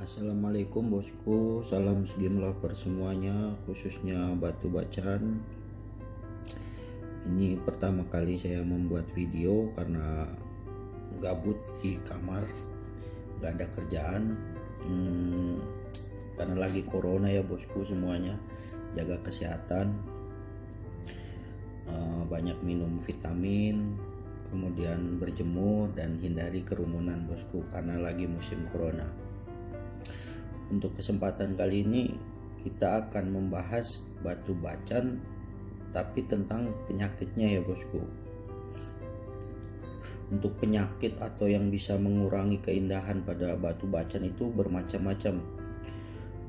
Assalamualaikum bosku, salam game lover semuanya, khususnya batu bacaan. Ini pertama kali saya membuat video karena gabut di kamar, gak ada kerjaan. Karena lagi corona ya bosku semuanya, jaga kesehatan, banyak minum vitamin, kemudian berjemur dan hindari kerumunan bosku karena lagi musim corona. Untuk kesempatan kali ini kita akan membahas batu bacan tapi tentang penyakitnya ya bosku. Untuk penyakit atau yang bisa mengurangi keindahan pada batu bacan itu bermacam-macam.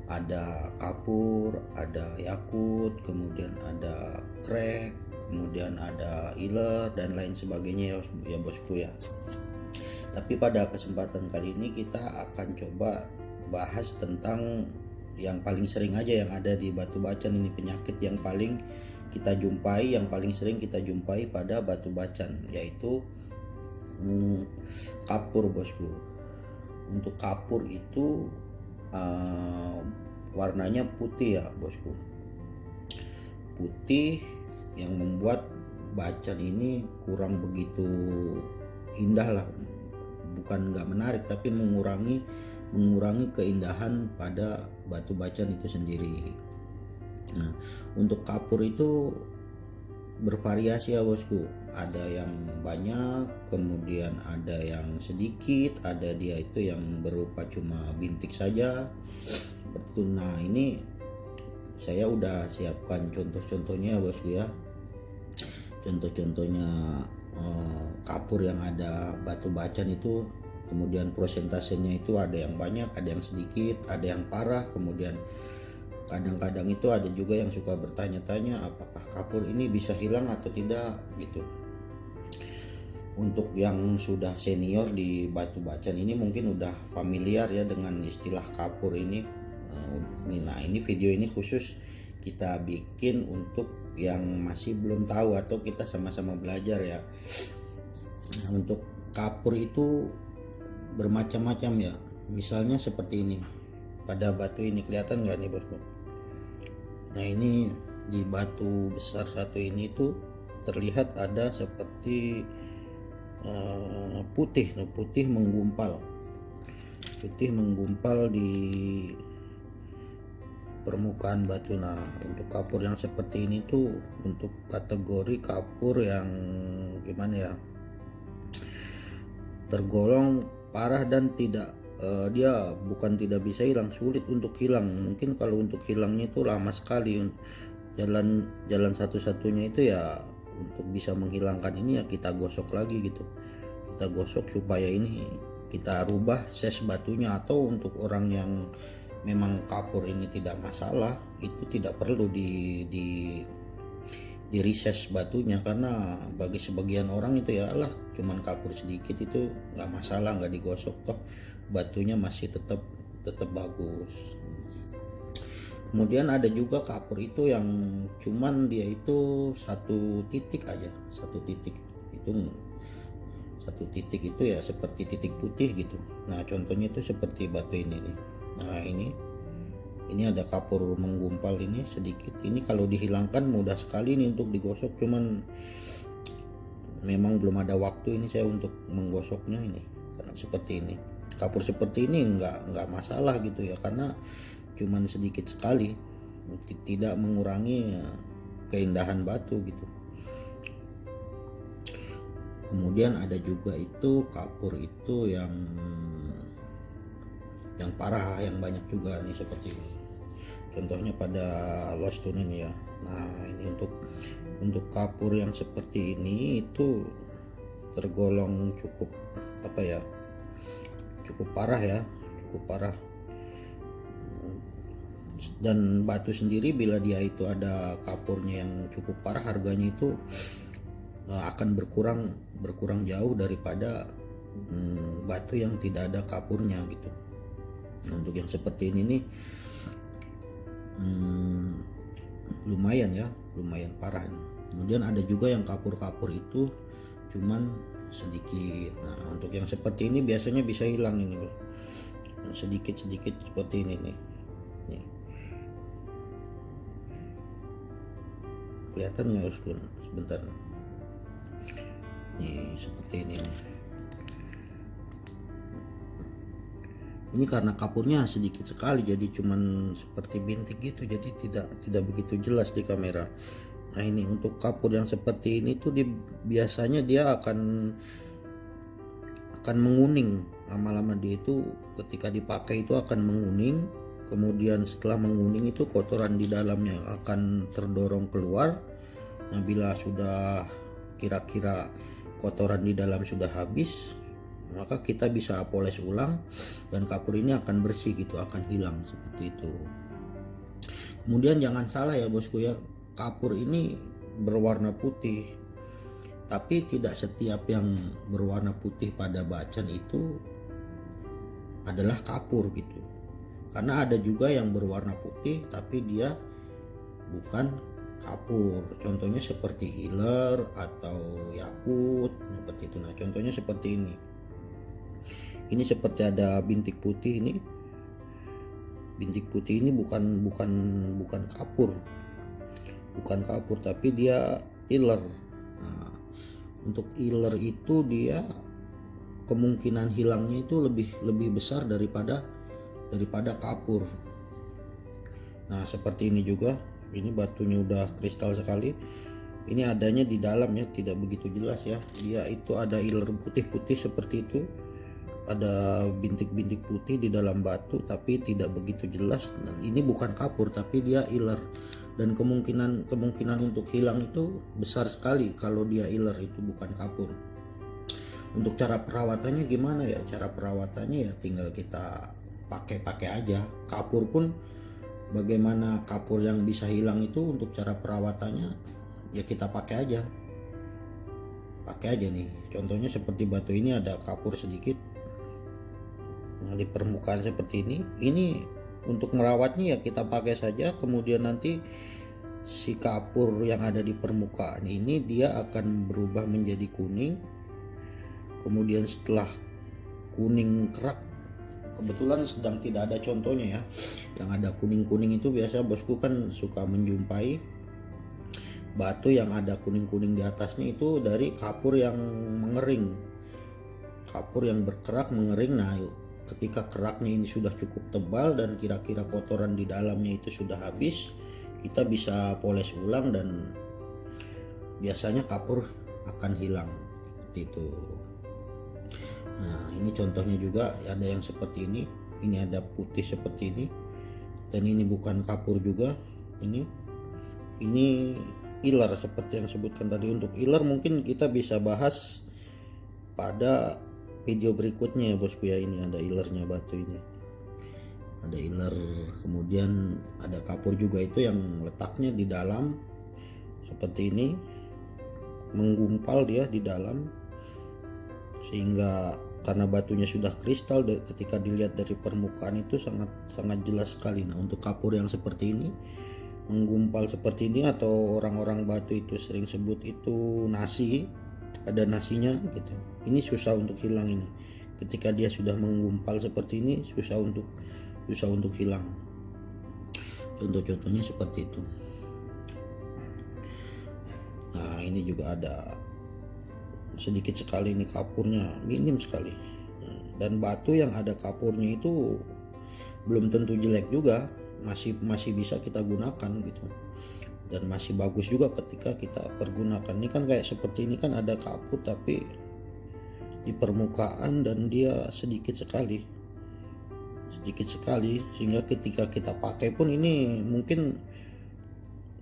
Ada kapur, ada yakut, kemudian ada krek, kemudian ada iler dan lain sebagainya ya bosku ya. Tapi pada kesempatan kali ini kita akan coba bahas tentang yang paling sering aja yang ada di batu bacan ini, penyakit yang paling kita jumpai, yang paling sering kita jumpai pada batu bacan, yaitu kapur bosku. Untuk kapur itu warnanya putih ya bosku, putih yang membuat bacan ini kurang begitu indah lah, bukan nggak menarik tapi mengurangi keindahan pada batu bacan itu sendiri. Nah, untuk kapur itu bervariasi ya bosku, ada yang banyak, kemudian ada yang sedikit, ada dia itu yang berupa cuma bintik saja seperti itu. Nah, ini saya udah siapkan contoh-contohnya ya bosku ya, contoh-contohnya kapur yang ada batu bacan itu. Kemudian prosentasenya itu ada yang banyak, ada yang sedikit, ada yang parah. Kemudian kadang-kadang itu ada juga yang suka bertanya-tanya apakah kapur ini bisa hilang atau tidak gitu. Untuk yang sudah senior di batu bacan ini mungkin udah familiar ya dengan istilah kapur ini. Nah, ini video ini khusus kita bikin untuk yang masih belum tahu atau kita sama-sama belajar ya. Nah, untuk kapur itu bermacam-macam ya, misalnya seperti ini. Pada batu ini kelihatan nggak nih bosku? Nah, ini di batu besar satu ini tuh terlihat ada seperti putih menggumpal di permukaan batu. Nah, untuk kapur yang seperti ini tuh untuk kategori kapur yang gimana ya, tergolong parah dan tidak dia bukan tidak bisa hilang, sulit untuk hilang. Mungkin kalau untuk hilangnya itu lama sekali. Jalan satu-satunya itu ya untuk bisa menghilangkan ini ya kita gosok lagi gitu, kita gosok supaya ini kita rubah size batunya. Atau untuk orang yang memang kapur ini tidak masalah, itu tidak perlu di reses batunya, karena bagi sebagian orang itu ya Allah cuman kapur sedikit itu nggak masalah, nggak digosok toh batunya masih tetap bagus. Kemudian ada juga kapur itu yang cuman dia itu satu titik itu ya seperti titik putih gitu. Nah, contohnya itu seperti batu ini nih. Nah, ini ada kapur menggumpal ini sedikit. Ini kalau dihilangkan mudah sekali nih untuk digosok, cuman memang belum ada waktu ini saya untuk menggosoknya ini. Karena seperti ini, kapur seperti ini nggak masalah gitu ya, karena cuman sedikit sekali, tidak mengurangi keindahan batu gitu. Kemudian ada juga itu kapur itu yang parah, yang banyak juga nih seperti ini. Contohnya pada Lost Tune ini ya. Nah, ini untuk kapur yang seperti ini itu tergolong cukup cukup parah. Dan batu sendiri bila dia itu ada kapurnya yang cukup parah, harganya itu akan berkurang jauh daripada batu yang tidak ada kapurnya gitu. Untuk yang seperti ini nih lumayan parah nih. Kemudian ada juga yang kapur-kapur itu cuman sedikit. Nah, untuk yang seperti ini biasanya bisa hilang ini bro. yang sedikit-sedikit seperti ini nih. Nih. Kelihatan nggak bosku? Sebentar. Nih seperti ini nih. Ini karena kapurnya sedikit sekali, jadi cuman seperti bintik gitu, jadi tidak begitu jelas di kamera. Nah ini untuk kapur yang seperti ini tuh biasanya dia akan menguning. Lama-lama dia itu ketika dipakai itu akan menguning. Kemudian setelah menguning itu kotoran di dalamnya akan terdorong keluar. Nah bila sudah kira-kira kotoran di dalam sudah habis, maka kita bisa poles ulang dan kapur ini akan bersih gitu, akan hilang seperti itu. Kemudian jangan salah ya bosku ya, kapur ini berwarna putih, tapi tidak setiap yang berwarna putih pada bacan itu adalah kapur gitu. Karena ada juga yang berwarna putih tapi dia bukan kapur. Contohnya seperti iler atau yakut seperti itu. Nah contohnya seperti ini. Ini seperti ada bintik putih ini. Bintik putih ini bukan kapur. Bukan kapur tapi dia iler. Nah, untuk iler itu dia kemungkinan hilangnya itu lebih besar daripada kapur. Nah, seperti ini juga. Ini batunya udah kristal sekali. Ini adanya di dalam ya, tidak begitu jelas ya. Dia itu ada iler putih-putih seperti itu. Ada bintik-bintik putih di dalam batu tapi tidak begitu jelas. Dan ini bukan kapur tapi dia iler, dan kemungkinan untuk hilang itu besar sekali kalau dia iler, itu bukan kapur. Untuk cara perawatannya gimana ya? Cara perawatannya ya tinggal kita pakai aja. Kapur pun bagaimana kapur yang bisa hilang itu, untuk cara perawatannya ya kita pakai aja nih. Contohnya seperti batu ini ada kapur sedikit. Nah di permukaan seperti ini untuk merawatnya ya kita pakai saja. Kemudian nanti si kapur yang ada di permukaan ini dia akan berubah menjadi kuning. Kemudian setelah kuning kerak, kebetulan sedang tidak ada contohnya ya, yang ada kuning-kuning itu biasa bosku kan suka menjumpai batu yang ada kuning-kuning di atasnya itu dari kapur yang mengering, kapur yang berkerak mengering. Nah ketika keraknya ini sudah cukup tebal dan kira-kira kotoran di dalamnya itu sudah habis, kita bisa poles ulang dan biasanya kapur akan hilang seperti itu. Nah ini contohnya juga ada yang seperti ini ada putih seperti ini, dan ini bukan kapur juga. Ini iler seperti yang sebutkan tadi. Untuk iler mungkin kita bisa bahas pada video berikutnya ya bosku ya. Ini ada ilernya batu ini, ada iler. Kemudian ada kapur juga, itu yang letaknya di dalam seperti ini, menggumpal dia di dalam, sehingga karena batunya sudah kristal ketika dilihat dari permukaan itu sangat jelas sekali. Nah untuk kapur yang seperti ini menggumpal seperti ini, atau orang-orang batu itu sering sebut itu nasi, ada nasinya gitu. Ini susah untuk hilang ini. Ketika dia sudah menggumpal seperti ini susah untuk hilang. Contoh-contohnya seperti itu. Nah ini juga ada sedikit sekali ini kapurnya, minim sekali. Dan batu yang ada kapurnya itu belum tentu jelek juga, masih bisa kita gunakan gitu, dan masih bagus juga ketika kita pergunakan. Ini kan kayak seperti ini kan ada kapur tapi di permukaan dan dia sedikit sekali, sehingga ketika kita pakai pun ini mungkin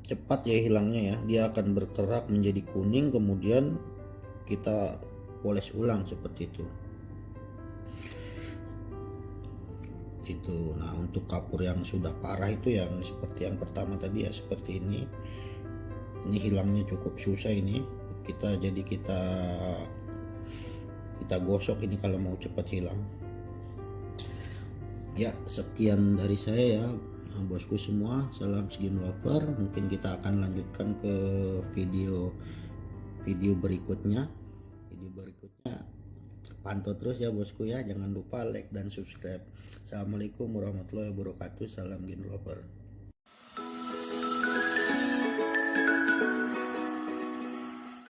cepat ya hilangnya ya. Dia akan berkerak menjadi kuning, kemudian kita poles ulang seperti itu. Nah untuk kapur yang sudah parah itu yang seperti yang pertama tadi ya, seperti ini hilangnya cukup susah. Ini kita gosok ini kalau mau cepat hilang ya. Sekian dari saya ya bosku semua, salam Sgim Lover. Mungkin kita akan lanjutkan ke video berikutnya pantau terus ya bosku ya, jangan lupa like dan subscribe. Assalamualaikum warahmatullahi wabarakatuh. Salam Gin Lover.